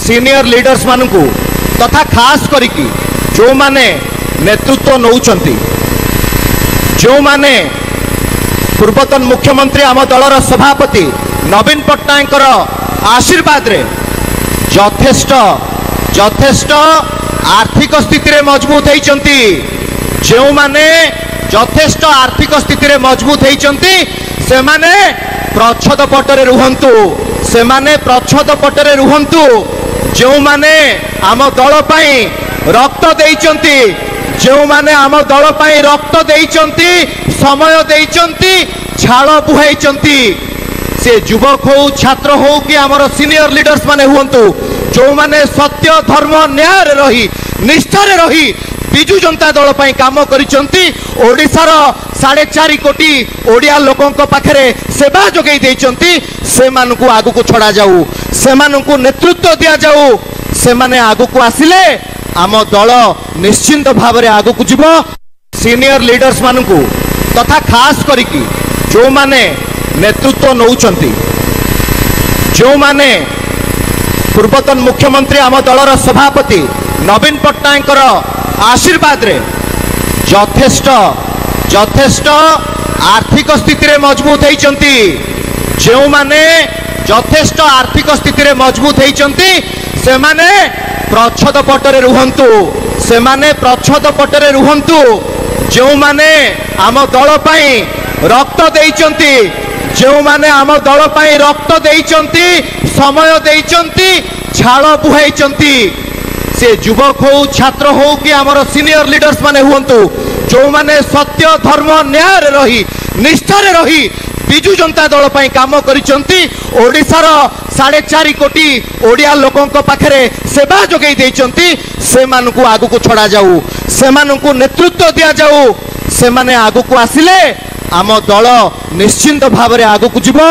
Senior leaders मानू तथा खास करिकी जो माने नेतृत्व नौचंती जो माने पूर्वतन मुख्यमंत्री आम दलर सभापति नवीन पट्टनायक आशीर्वाद रे यथेष्ट यथेष्ट आर्थिक स्थिति रे मजबूत होइचंती जो माने यथेष्ट आर्थिक स्थिति रे मजबूत होइचंती से माने प्रच्छद पटरे रुहंतु से माने प्रच्छद पटरे रुहंतु जो माने आम दल पई रक्त देइचंती जो माने आम दल पई रक्त देइचंती समय देइचंती झाल बुहाइचंती से युवक हो छात्र हो कि आमर सीनियर लीडर्स माने हुंतु जो माने सत्य धर्म न्याय रही निष्ठारे रही विजु जनता दल पई काम करिचंती ओडिसार 4.5 कोटी ओडिया लोकों पाखरे सेवा जोगई देइचंती से मानकु आगु को छड़ा जाऊ से मानकु नेतृत्व दिया जाऊ से माने आगु को आसिले आम दल निश्चिंत भाव रे आगु को जीवो सीनियर लीडर्स मानकु तथा खास करिकी जो माने नेतृत्व नौचंती जो माने पूर्वतन मुख्यमंत्री आम दलर सभापति नवीन पट्टनायक आशीर्वाद रे यथेष्ट यथेष्ट आर्थिक स्थिति रे मजबूत होइचंती जो माने यथेष्ट आर्थिक स्थिति रे मजबूत होइचंती से माने प्रच्छद पटरे रुहंतु से माने प्रच्छद पटरे रुहंतु जो माने आम दल पई रक्त देइचंती जो माने आम दल पई रक्त देइचंती समय देइचंती झाल बुहाइचंती से युवक हो छात्र हो कि आमर सीनियर लीडर्स माने हुंतु जो माने सत्य धर्म न्याय रही निष्ठारे रही विजु जनता दल पई काम करिचंती ओडिसार 4.5 कोटी ओडिया लोकों पाखरे सेवा जोगई देइचंती से मानकु आगु को छड़ा जाऊ से मानकु नेतृत्व दिया जाऊ से माने आगु को आसिले आम दल निश्चिंत भाव रे आगु को जीवो।